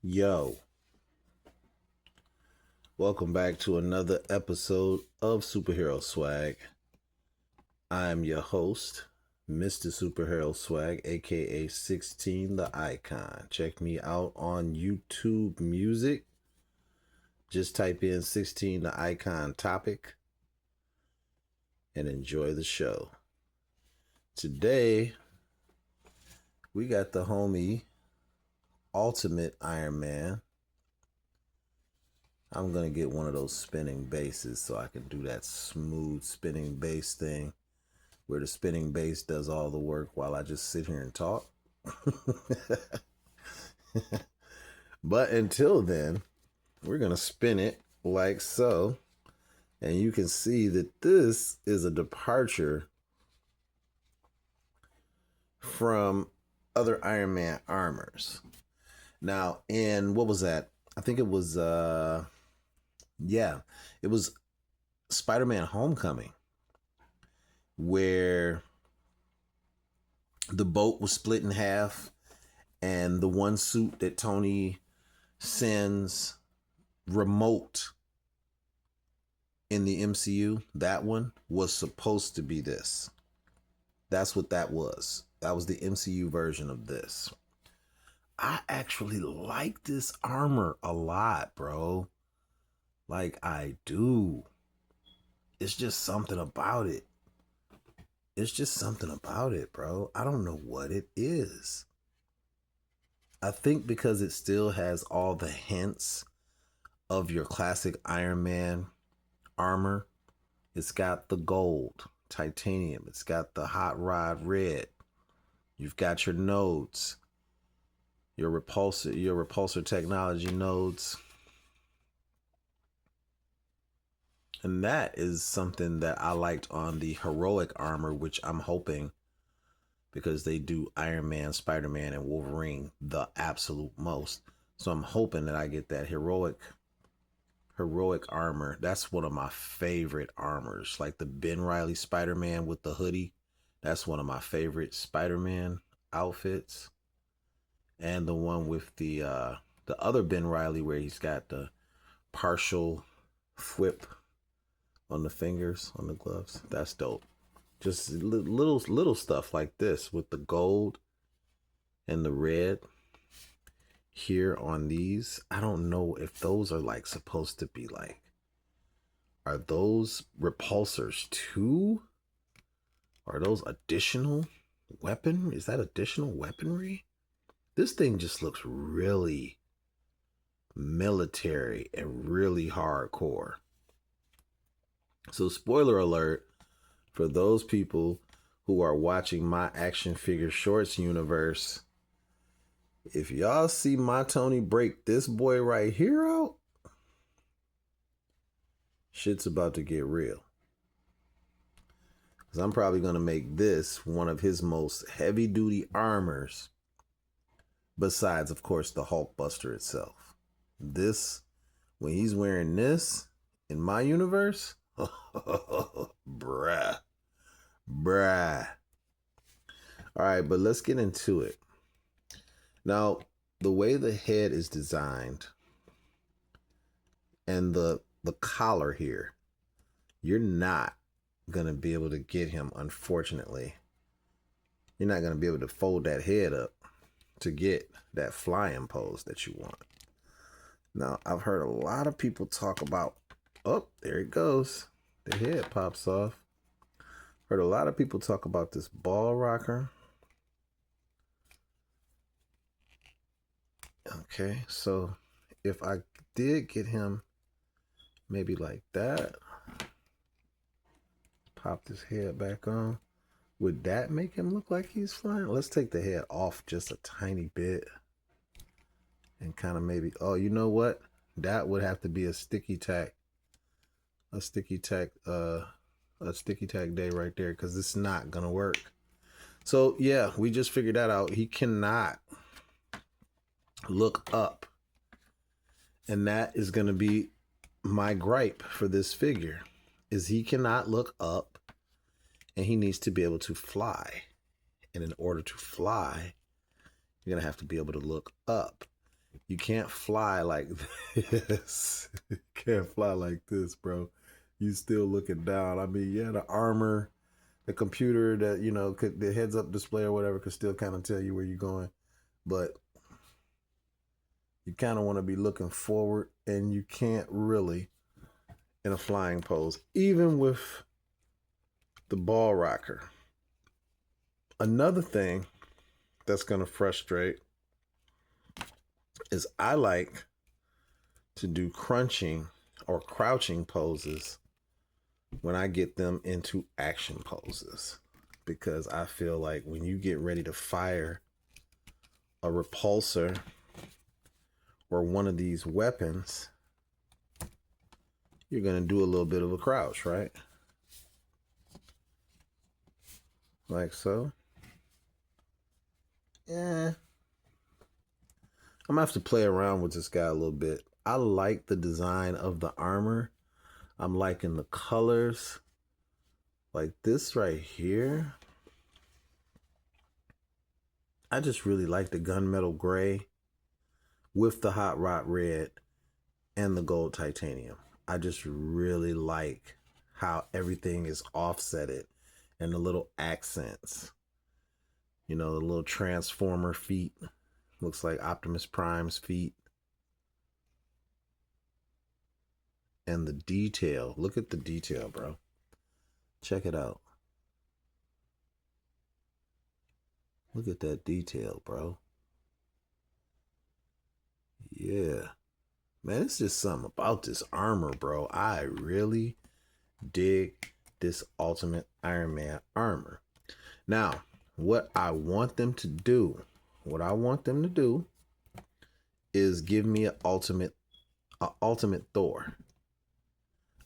Yo, welcome back to another episode of Superhero Swag. I'm your host, Mr. Superhero Swag, aka 16 the Icon. Check me out on YouTube Music. Just type in 16 the Icon topic and enjoy the show. Today, we got the homie Ultimate Iron Man. I'm going to get one of those spinning bases so I can do that smooth spinning bass thing where the spinning bass does all the work while I just sit here and talk. But until then, we're going to spin it like so. And you can see that this is a departure from other Iron Man armors. Now, in what was that? I think it was it was Spider-Man Homecoming, where the boat was split in half and the one suit that Tony sends remote in the MCU, that one was supposed to be this. That's what that was. That was the MCU version of this. I actually like this armor a lot, bro. Like, I do. It's just something about it. It's just something about it, bro. I don't know what it is. I think because it still has all the hints of your classic Iron Man armor. It's got the gold, titanium. It's got the hot rod red. You've got your nodes, your repulsor technology nodes. And that is something that I liked on the heroic armor, which I'm hoping, because they do Iron Man, Spider-Man, and Wolverine the absolute most. So I'm hoping that I get that heroic armor. That's one of my favorite armors. Like the Ben Reilly Spider-Man with the hoodie. That's one of my favorite Spider-Man outfits. And the one with the other Ben Reilly where he's got the partial whip on the fingers, on the gloves. That's dope. Just little stuff like this with the gold and the red here on these. I don't know if those are like supposed to be like, are those repulsors too? Are those additional weapon? Is that additional weaponry? This thing just looks really military and really hardcore. So spoiler alert for those people who are watching my action figure shorts universe. If y'all see my Tony break this boy right here out, shit's about to get real. Because I'm probably going to make this one of his most heavy duty armors. Besides, of course, the Hulk Buster itself. This, when he's wearing this in my universe, bruh. All right, but let's get into it. Now, the way the head is designed and the collar here, you're not going to be able to get him, unfortunately. You're not going to be able to fold that head up to get that flying pose that you want. Now, I've heard a lot of people talk about, oh, there it goes. The head pops off. Heard a lot of people talk about this ball rocker. Okay, so if I did get him maybe like that, pop this head back on, would that make him look like he's flying? Let's take the head off just a tiny bit and kind of maybe, oh, you know what? That would have to be a sticky tack day right there, because it's not gonna work. So yeah, we just figured that out. He cannot look up, and that is gonna be my gripe for this figure, is he cannot look up, and he needs to be able to fly. And in order to fly, you're gonna have to be able to look up. You can't fly like this. You can't fly like this, bro. You still looking down. I mean, yeah, the armor, the computer that, you know, the heads up display or whatever could still kind of tell you where you're going. But you kind of want to be looking forward, and you can't really in a flying pose, even with the ball rocker. Another thing that's going to frustrate is I like to do crunching or crouching poses when I get them into action poses, because I feel like when you get ready to fire a repulsor or one of these weapons, you're going to do a little bit of a crouch, right? Like so. Yeah. I'm going to have to play around with this guy a little bit. I like the design of the armor. I'm liking the colors. Like this right here. I just really like the gunmetal gray with the hot rod red and the gold titanium. I just really like how everything is offsetted and the little accents. You know, the little transformer feet. Looks like Optimus Prime's feet. And the detail. Look at the detail, bro. Check it out. Look at that detail, bro. Yeah. Man, it's just something about this armor, bro. I really dig this Ultimate Iron Man armor. Now, what I want them to do is give me an ultimate Thor.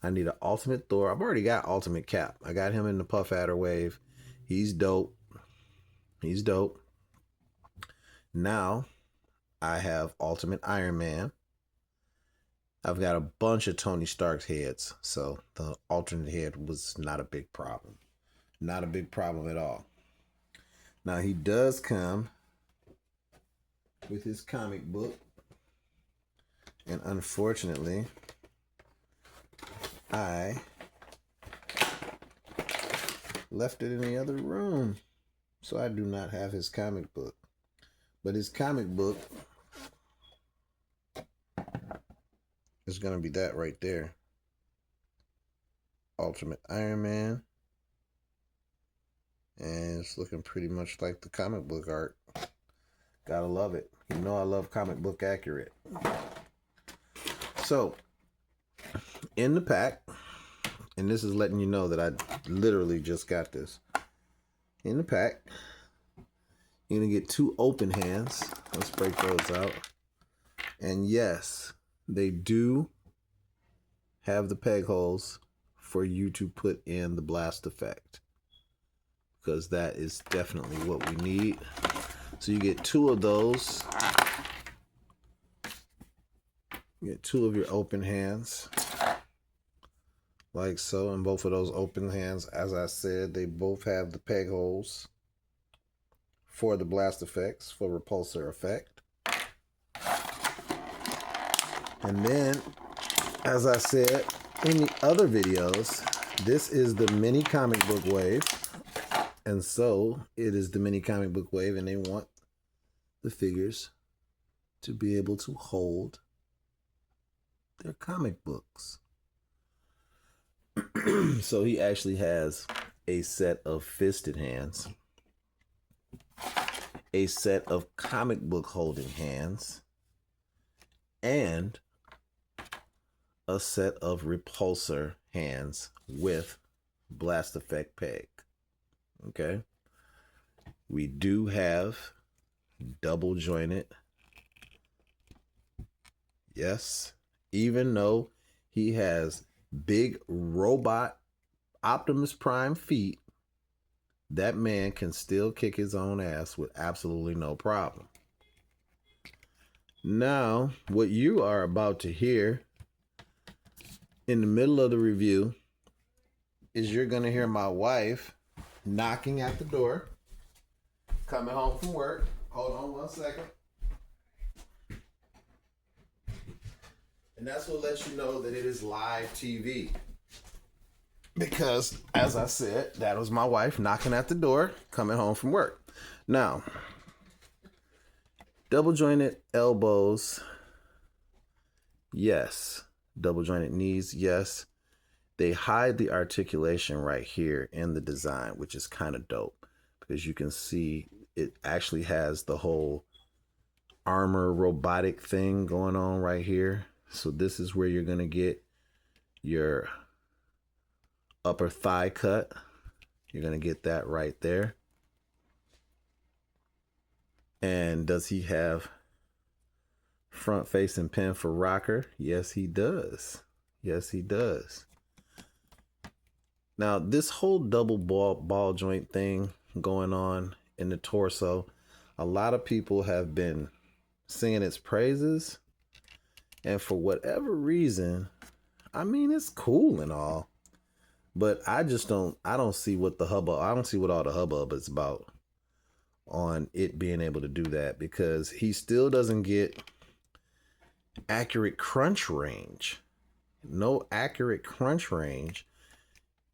I need an ultimate Thor. I've already got Ultimate Cap. I got him in the Puff Adder wave. He's dope. He's dope. Now, I have Ultimate Iron Man. I've got a bunch of Tony Stark's heads, so the alternate head was not a big problem. Not a big problem at all. Now, he does come with his comic book, and unfortunately, I left it in the other room, so I do not have his comic book. But his comic book is going to be that right there. Ultimate Iron Man. And it's looking pretty much like the comic book art. Gotta love it. You know I love comic book accurate. So, in the pack, and this is letting you know that I literally just got this. In the pack, you're going to get 2 open hands. Let's break those out. And yes, they do have the peg holes for you to put in the blast effect, because that is definitely what we need. So you get 2 of those. You get 2 of your open hands, like so. And both of those open hands, as I said, they both have the peg holes for the blast effects, for repulsor effect. And then, as I said in the other videos, this is the mini comic book wave. And so it is the mini comic book wave, and they want the figures to be able to hold their comic books. So he actually has a set of fisted hands, a set of comic book holding hands, and a set of repulsor hands with blast effect peg. Okay. We do have double jointed. Yes. Even though he has big robot Optimus Prime feet, that man can still kick his own ass with absolutely no problem. Now, what you are about to hear in the middle of the review is you're going to hear my wife knocking at the door, coming home from work. Hold on one second. And that's what lets you know that it is live TV. Because, as I said, that was my wife knocking at the door, coming home from work. Now, double jointed elbows, yes. Double jointed knees, yes. They hide the articulation right here in the design, which is kind of dope because you can see it actually has the whole armor robotic thing going on right here. So this is where you're going to get your upper thigh cut. You're going to get that right there. And does he have front facing pin for rocker? Yes, he does. Yes, he does. Now, this whole double ball joint thing going on in the torso, a lot of people have been singing its praises. And for whatever reason, I mean, it's cool and all, but I don't see what the hubbub, I don't see what all the hubbub is about on it being able to do that, because he still doesn't get accurate crunch range. No accurate crunch range.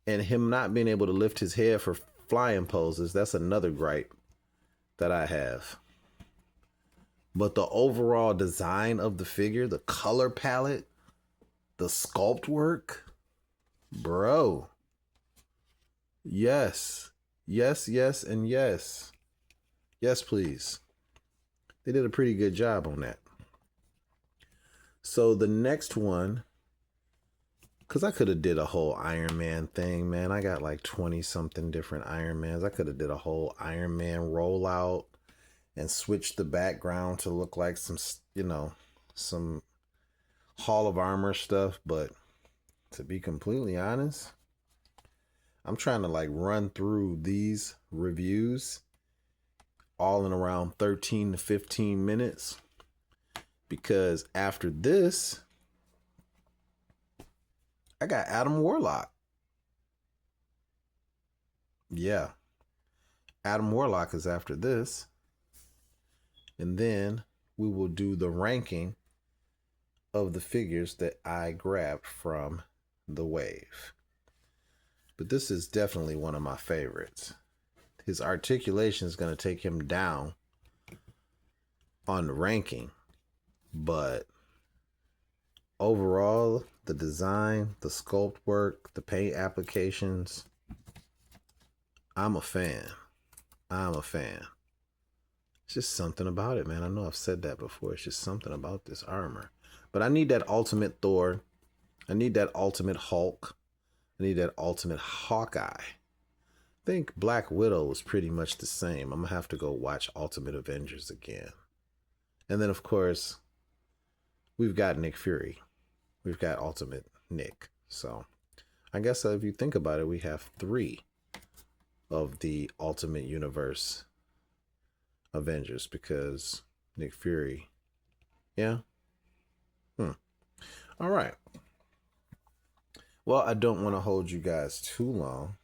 And him not being able to lift his head for flying poses, that's another gripe that I have. But the overall design of the figure, the color palette, the sculpt work, bro. Yes. Yes, yes, and yes. Yes, please. They did a pretty good job on that. So the next one, because I could have did a whole Iron Man thing, man. I got like 20 something different Iron Mans. I could have did a whole Iron Man rollout and switched the background to look like some, some Hall of Armor stuff. But to be completely honest, I'm trying to like run through these reviews all in around 13 to 15 minutes. Because after this, I got Adam Warlock. Yeah. Adam Warlock is after this. And then we will do the ranking of the figures that I grabbed from the wave. But this is definitely one of my favorites. His articulation is going to take him down on the ranking. But overall, the design, the sculpt work, the paint applications, I'm a fan. I'm a fan. It's just something about it, man. I know I've said that before. It's just something about this armor. But I need that ultimate Thor. I need that ultimate Hulk. I need that ultimate Hawkeye. I think Black Widow was pretty much the same. I'm going to have to go watch Ultimate Avengers again. And then, of course, we've got Nick Fury. We've got Ultimate Nick. So I guess if you think about it, we have 3 of the Ultimate Universe Avengers, because Nick Fury. Yeah. All right. Well, I don't want to hold you guys too long.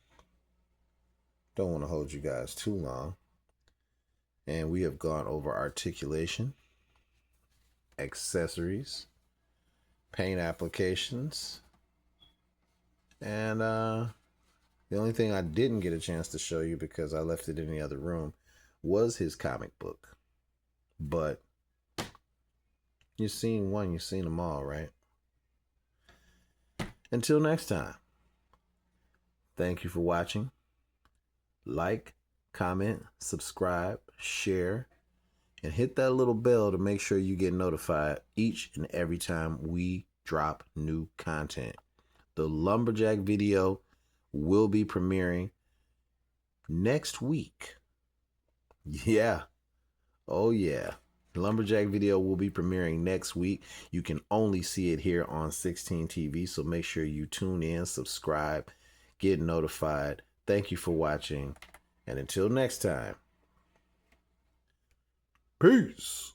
And we have gone over articulation, accessories, paint applications, and the only thing I didn't get a chance to show you because I left it in the other room was his comic book. But you've seen one, you've seen them all, right? Until next time, thank you for watching. Like, comment, subscribe, share, and hit that little bell to make sure you get notified each and every time we drop new content. The Lumberjack video will be premiering next week. Yeah. Oh, yeah. The Lumberjack video will be premiering next week. You can only see it here on 16 TV, so make sure you tune in, subscribe, get notified. Thank you for watching, and until next time, peace.